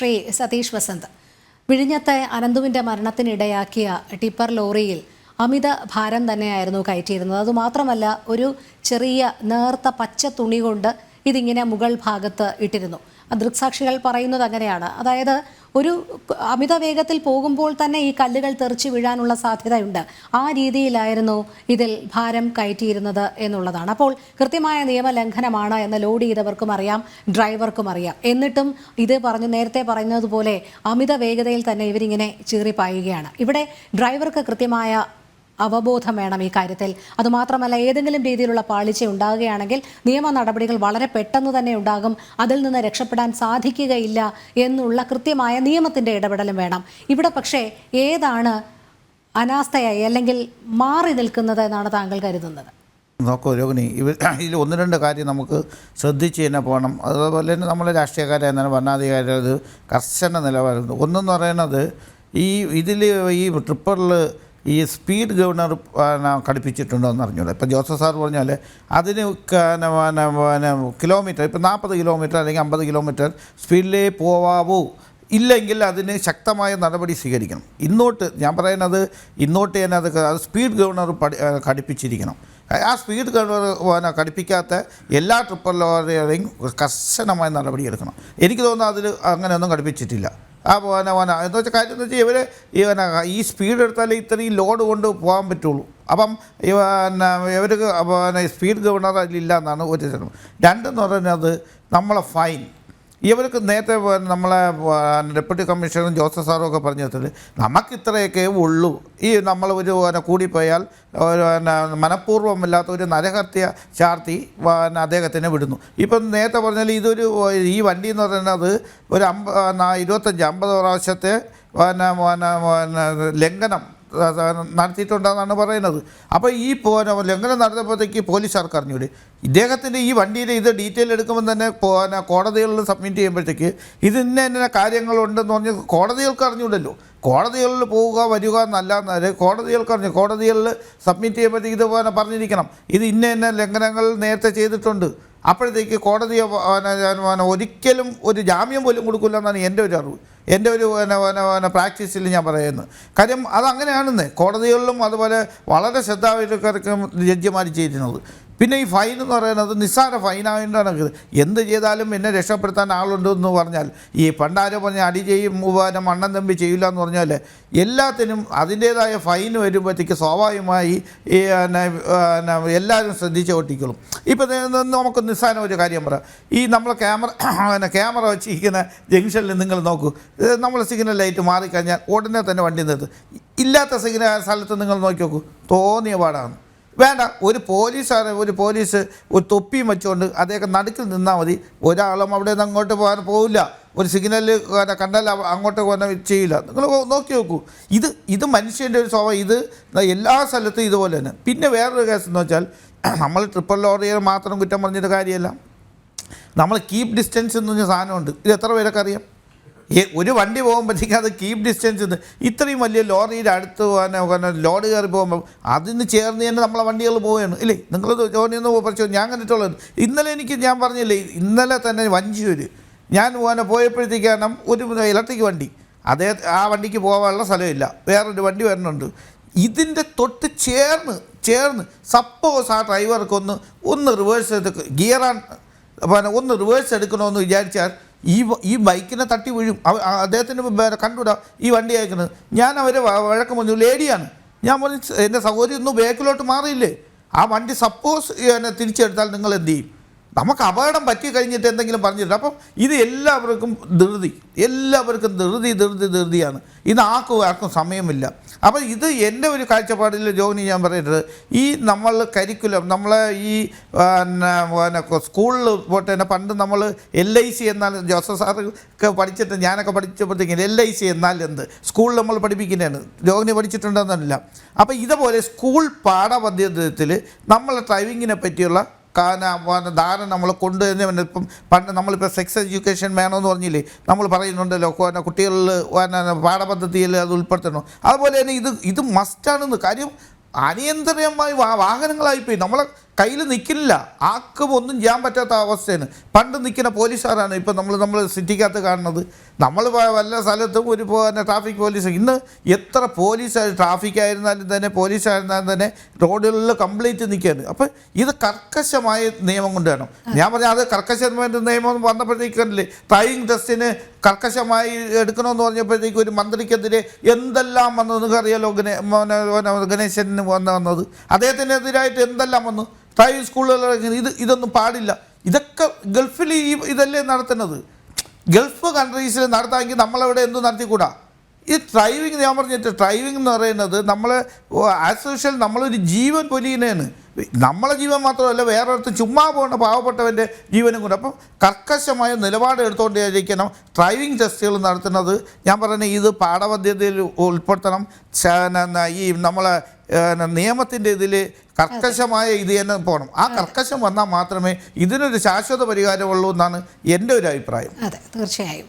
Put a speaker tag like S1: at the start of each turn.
S1: Shri Satheesh Vasant, വിഴിഞ്ഞത്തെ അനന്തുവിൻ്റെ മരണത്തിനിടയാക്കിയ tipper ലോറിയിൽ അമിത ഭാരം തന്നെയായിരുന്നു കയറ്റിയിരുന്നത്. അതുമാത്രമല്ല, ഒരു ചെറിയ നേർത്ത പച്ച തുണി കൊണ്ട് ഇതിങ്ങനെ മുകൾ ഭാഗത്ത് ഇട്ടിരുന്നു. ദൃക്സാക്ഷികൾ പറയുന്നത് അങ്ങനെയാണ്. അതായത് ഒരു അമിത വേഗത്തിൽ പോകുമ്പോൾ തന്നെ ഈ കല്ലുകൾ തെറിച്ച് വീഴാനുള്ള സാധ്യതയുണ്ട്. ആ രീതിയിലായിരുന്നു ഇതിൽ ഭാരം കയറ്റിയിരുന്നത് എന്നുള്ളതാണ്. അപ്പോൾ കൃത്യമായ നിയമലംഘനമാണ് എന്ന് ലോഡ് ചെയ്തവർക്കും അറിയാം, ഡ്രൈവർക്കും അറിയാം. എന്നിട്ടും ഇത് നേരത്തെ പറഞ്ഞതുപോലെ അമിത വേഗതയിൽ തന്നെ ഇവരിങ്ങനെ ചീറിപ്പായുകയാണ്. ഇവിടെ ഡ്രൈവർക്ക് കൃത്യമായ അവബോധം വേണം ഈ കാര്യത്തിൽ. അതുമാത്രമല്ല, ഏതെങ്കിലും രീതിയിലുള്ള പാളിച്ച ഉണ്ടാകുകയാണെങ്കിൽ നിയമ നടപടികൾ വളരെ പെട്ടെന്ന് തന്നെ ഉണ്ടാകും. അതിൽ നിന്ന് രക്ഷപ്പെടാൻ സാധിക്കുകയില്ല എന്നുള്ള കൃത്യമായ നിയമത്തിൻ്റെ ഇടപെടലും വേണം. ഇവിടെ പക്ഷേ ഏതാണ് അനാസ്ഥയായി അല്ലെങ്കിൽ മാറി നിൽക്കുന്നത് എന്നാണ് താങ്കൾ കരുതുന്നത്?
S2: നോക്കൂ രോഹിണി, ഇതിൽ ഒന്ന് രണ്ട് കാര്യം നമുക്ക് ശ്രദ്ധിച്ച് തന്നെ പോകണം. അതുപോലെ തന്നെ നമ്മളെ രാഷ്ട്രീയക്കാരെന്നാണ് ഭരണാധികാരികൾ ഇത് കർശന നിലവാരം. ഒന്നെന്ന് പറയുന്നത് ഈ ട്രിപ്പറിൽ ഈ സ്പീഡ് ഗവർണർ ഘടിപ്പിച്ചിട്ടുണ്ടോ എന്ന് അറിഞ്ഞൂടെ. ഇപ്പം ജോസഫ് സാർ പറഞ്ഞാൽ അതിന് കിലോമീറ്റർ, ഇപ്പം 40 കിലോമീറ്റർ അല്ലെങ്കിൽ 50 കിലോമീറ്റർ സ്പീഡിലേ പോവാവൂ. ഇല്ലെങ്കിൽ അതിന് ശക്തമായ നടപടി സ്വീകരിക്കണം. ഞാൻ പറയുന്നത് തന്നെ അത് സ്പീഡ് ഗവർണർ ഘടിപ്പിച്ചിരിക്കണം. ആ സ്പീഡ് ഗവർണർ ഘടിപ്പിക്കാത്ത എല്ലാ ട്രിപ്പർ ലോറികളെയും കർശനമായ നടപടി എടുക്കണം. എനിക്ക് തോന്നുന്നു അതിൽ അങ്ങനെയൊന്നും ഘടിപ്പിച്ചിട്ടില്ല. എന്ന് വെച്ചാൽ കാര്യം എന്ന് വെച്ചാൽ ഈ സ്പീഡ് എടുത്താലേ ഇത്രയും ലോഡ് കൊണ്ട് പോകാൻ പറ്റുള്ളൂ. അപ്പം ഇവർക്ക് സ്പീഡ് ഗവർണർ അതിലില്ല എന്നാണ് ഒരു തരം. രണ്ടെന്ന് പറയുന്നത് നമ്മളെ ഫൈൻ. ഇവർക്ക് നേരത്തെ നമ്മളെ ഡെപ്യൂട്ടി കമ്മീഷണറും ജോസഫ് സാറും ഒക്കെ പറഞ്ഞിട്ട് നമുക്കിത്രയൊക്കെ ഉള്ളൂ. നമ്മൾ ഒരു കൂടിപ്പോയാൽ മനഃപൂർവ്വമില്ലാത്ത ഒരു നരഹത്യ ചാർത്തി അദ്ദേഹത്തിനെ വിടുന്നു. ഇപ്പം നേരത്തെ പറഞ്ഞാൽ ഈ വണ്ടി എന്ന് പറയുന്നത് ഒരു 25-50 പ്രാവശ്യത്തെ ലംഘനം നടത്തിയിട്ടുണ്ടെന്നാണ് പറയുന്നത്. അപ്പോൾ ഈ ലംഘനം നടത്തിയപ്പോഴത്തേക്ക് പോലീസുകാർക്ക് അറിഞ്ഞൂടെ? ഇദ്ദേഹത്തിൻ്റെ ഈ വണ്ടിയുടെ ഇത് ഡീറ്റെയിൽ എടുക്കുമ്പോൾ തന്നെ കോടതികളിൽ സബ്മിറ്റ് ചെയ്യുമ്പോഴത്തേക്ക് ഇന്ന കാര്യങ്ങളുണ്ടെന്ന് പറഞ്ഞ് കോടതികൾക്ക് അറിഞ്ഞൂടല്ലോ. കോടതികളിൽ പോവുക വരിക എന്നല്ലാതെ കോടതികൾക്ക് അറിഞ്ഞു. കോടതികളിൽ സബ്മിറ്റ് ചെയ്യുമ്പോഴത്തേക്ക് ഇതുപോലെ പറഞ്ഞിരിക്കണം ഇത് ഇന്ന ലംഘനങ്ങൾ നേരത്തെ ചെയ്തിട്ടുണ്ട്. അപ്പോഴത്തേക്ക് കോടതി ഒരിക്കലും ഒരു ജാമ്യം പോലും കൊടുക്കില്ല എന്നാണ് എൻ്റെ ഒരു അറിവ്, എൻ്റെ ഒരു പ്രാക്ടീസിൽ ഞാൻ പറയുന്നത്. കാര്യം അതങ്ങനെയാണെന്ന് കോടതികളിലും അതുപോലെ വളരെ ശ്രദ്ധാലുക്കൾക്കും ജഡ്ജിമാർ ചെയ്തിരുന്നത്. പിന്നെ ഈ ഫൈൻ എന്ന് പറയുന്നത് നിസ്സാര ഫൈനായിട്ടാണ്. എന്ത് ചെയ്താലും എന്നെ രക്ഷപ്പെടുത്താൻ ആളുണ്ടെന്ന് പറഞ്ഞാൽ ഈ പണ്ടാരോ പറഞ്ഞ അടി ചെയ്യും മണ്ണൻ തമ്പി ചെയ്യില്ല എന്ന് പറഞ്ഞാൽ എല്ലാത്തിനും അതിൻ്റേതായ ഫൈൻ വരുമ്പോഴത്തേക്ക് സ്വാഭാവികമായി ഈ എല്ലാവരും ശ്രദ്ധിച്ച് ഒട്ടിക്കോളും. ഇപ്പം നമുക്ക് നിസ്സാരം ഒരു കാര്യം പറയാം. ഈ നമ്മൾ ക്യാമറ വെച്ചിരിക്കുന്ന ജംഗ്ഷനിൽ നിങ്ങൾ നോക്കൂ, നമ്മൾ സിഗ്നൽ ലൈറ്റ് മാറിക്കഴിഞ്ഞാൽ ഉടനെ തന്നെ വണ്ടി നിർത്തും. ഇല്ലാത്ത സിഗ്നൽ സ്ഥലത്ത് നിങ്ങൾ നോക്കി നോക്കൂ, തോന്നിയ പാടാണ്. വേണ്ട, ഒരു പോലീസ് ഒരു തൊപ്പിയും വെച്ചുകൊണ്ട് അദ്ദേഹം നടുക്കിൽ നിന്നാൽ മതി. ഒരാളും അവിടെ നിന്ന് അങ്ങോട്ട് പോവില്ല. ഒരു സിഗ്നല് കണ്ടാൽ അങ്ങോട്ട് ചെയ്യില്ല. നിങ്ങൾ നോക്കി നോക്കൂ. ഇത് മനുഷ്യൻ്റെ ഒരു സ്വഭാവം. ഇത് എല്ലാ സ്ഥലത്തും ഇതുപോലെ തന്നെ. പിന്നെ വേറൊരു കേസ് എന്ന് വെച്ചാൽ നമ്മൾ ട്രിപ്പർ ലോറിയെ മാത്രം കുറ്റം പറഞ്ഞിട്ട് കാര്യമല്ല. നമ്മൾ കീപ്പ് ഡിസ്റ്റൻസ് എന്ന് പറഞ്ഞ സാധനമുണ്ട്. ഇത് എത്ര പേരൊക്കെ അറിയാം? ഒരു വണ്ടി പോകുമ്പോഴത്തേക്കും അത് കീപ്പ് ഡിസ്റ്റൻസ് ഇത്രയും വലിയ ലോറിയുടെ അടുത്ത് ലോഡ് കയറി പോകുമ്പോൾ അതിന് ചേർന്ന് തന്നെ നമ്മളെ വണ്ടികൾ പോവുകയാണ് ഇല്ലേ? നിങ്ങൾ ജോലിയൊന്ന് പഠിച്ചോ. ഞാൻ കണ്ടിട്ടുള്ളത് ഞാൻ പറഞ്ഞില്ലേ, ഇന്നലെ തന്നെ വഞ്ചിയൂർ ഞാൻ പോയപ്പോഴത്തേക്കാണ് ഒരു ഇലക്ട്രിക് വണ്ടി, ആ വണ്ടിക്ക് പോകാനുള്ള സ്ഥലമില്ല, വേറൊരു വണ്ടി വരുന്നുണ്ട്. ഇതിൻ്റെ തൊട്ട് ചേർന്ന് സപ്പോസ് ആ ഡ്രൈവർക്ക് ഒന്ന് റിവേഴ്സ് ഒന്ന് റിവേഴ്സ് എടുക്കണമെന്ന് വിചാരിച്ചാൽ ഈ ബൈക്കിനെ തട്ടി വീഴും. അദ്ദേഹത്തിന് കണ്ടുവിടാം ഈ വണ്ടി അയക്കുന്നത്. ഞാൻ അവരെ വഴക്കം പറഞ്ഞു, ലേഡിയാണ്. ഞാൻ പറഞ്ഞു, എൻ്റെ സഹോദരി ഒന്ന് ബാക്കിലോട്ട് മാറിയില്ലേ? ആ വണ്ടി സപ്പോസ് തിരിച്ചെടുത്താൽ നിങ്ങൾ എന്ത് ചെയ്യും? നമുക്ക് അപകടം പറ്റി കഴിഞ്ഞിട്ട് എന്തെങ്കിലും പറഞ്ഞിട്ട്. അപ്പം ഇത് എല്ലാവർക്കും ധൃതിയാണ്. ഇത് ആർക്കും സമയമില്ല. അപ്പോൾ ഇത് എൻ്റെ ഒരു കാഴ്ചപ്പാടിൽ ജോഗിനി ഞാൻ പറയുന്നത്, ഈ നമ്മൾ കരിക്കുലം നമ്മളെ ഈ സ്കൂളിൽ പോട്ടെ തന്നെ പണ്ട് നമ്മൾ LIC എന്നാൽ ജോസഫ് സാറൊക്കെ പഠിച്ചിട്ട് ഞാനൊക്കെ പഠിച്ചപ്പോഴത്തേക്കും LIC എന്നാൽ എന്ത് സ്കൂളിൽ നമ്മൾ പഠിപ്പിക്കുന്നതാണ്. ജോഗിനി പഠിച്ചിട്ടുണ്ടെന്നല്ല. അപ്പോൾ ഇതുപോലെ സ്കൂൾ പാഠപദ്ധതിയിൽ നമ്മൾ ഡ്രൈവിങ്ങിനെ പറ്റിയുള്ള ധാരണ നമ്മൾ കൊണ്ടുതന്നെ. ഇപ്പം പണ്ട് നമ്മളിപ്പോൾ സെക്സ് എഡ്യൂക്കേഷൻ വേണമെന്ന് പറഞ്ഞില്ലേ, നമ്മൾ പറയുന്നുണ്ടല്ലോ കുട്ടികളിൽ പാഠപദ്ധതിയിൽ അത് ഉൾപ്പെടുത്തണം. അതുപോലെ തന്നെ ഇത് മസ്റ്റാണെന്ന്. കാര്യം അനിയന്ത്രണമായി വാഹനങ്ങളായിപ്പോയി, നമ്മളെ കയ്യിൽ നിൽക്കില്ല, ആർക്കും ഒന്നും ചെയ്യാൻ പറ്റാത്ത അവസ്ഥയാണ്. പണ്ട് നിൽക്കുന്ന പോലീസുകാരാണ് ഇപ്പം നമ്മൾ സിറ്റിക്കകത്ത് കാണുന്നത്. നമ്മൾ വല്ല സ്ഥലത്തും ഒരു ട്രാഫിക് പോലീസ് ഇന്ന് എത്ര പോലീസ് ട്രാഫിക് ആയിരുന്നാലും തന്നെ പോലീസ് ആയിരുന്നാലും തന്നെ റോഡുകളിൽ കംപ്ലീറ്റ് നിൽക്കുകയാണ്. അപ്പോൾ ഇത് കർക്കശമായ നിയമം കൊണ്ട് വേണം. ഞാൻ പറഞ്ഞ അത് കർക്കശമായ നിയമം വന്നപ്പോഴത്തേക്കല്ലേ ഡ്രൈവിംഗ് ടെസ്റ്റിന് കർക്കശമായി എടുക്കണമെന്ന് പറഞ്ഞപ്പോഴത്തേക്ക് ഒരു മന്ത്രിക്കെതിരെ എന്തെല്ലാം വന്നു നിങ്ങൾക്കറിയാലോ. ഗണേശന് വന്നത് അദ്ദേഹത്തിനെതിരായിട്ട് എന്തെല്ലാം വന്നു. ഡ്രൈവിംഗ് സ്കൂളുകൾ ഇതൊന്നും പാടില്ല. ഇതൊക്കെ ഗൾഫിൽ ഇതല്ലേ നടത്തുന്നത്. ഗൾഫ് കൺട്രീസിൽ നടത്താമെങ്കിൽ നമ്മളവിടെ എന്തും നടത്തിക്കൂടാ. ഈ ഡ്രൈവിംഗ് ഞാൻ പറഞ്ഞിട്ട് ഡ്രൈവിംഗ് എന്ന് പറയുന്നത് നമ്മൾ ആസ് യൂഷ്വൽ നമ്മളൊരു ജീവൻ പൊലിയുന്നതാണ്. നമ്മളെ ജീവൻ മാത്രമല്ല വേറൊരിടത്ത് ചുമ്മാ പോകുന്ന പാവപ്പെട്ടവൻ്റെ ജീവനും കൂടെ. അപ്പം കർക്കശമായ നിലപാട് എടുത്തുകൊണ്ടിരിക്കണം ഡ്രൈവിംഗ് ടെസ്റ്റുകൾ നടത്തുന്നത്. ഞാൻ പറയുന്നത് ഇത് പാഠപദ്ധതിയിൽ ഉൾപ്പെടുത്തണം. ഈ നമ്മളെ നിയമത്തിൻ്റെ ഇതിൽ കർക്കശമായ ഇത് തന്നെ പോകണം. ആ കർക്കശം വന്നാൽ മാത്രമേ ഇതിനൊരു ശാശ്വത പരിഹാരമുള്ളൂ എന്നാണ് എൻ്റെ ഒരു അഭിപ്രായം.
S1: അതെ, തീർച്ചയായും.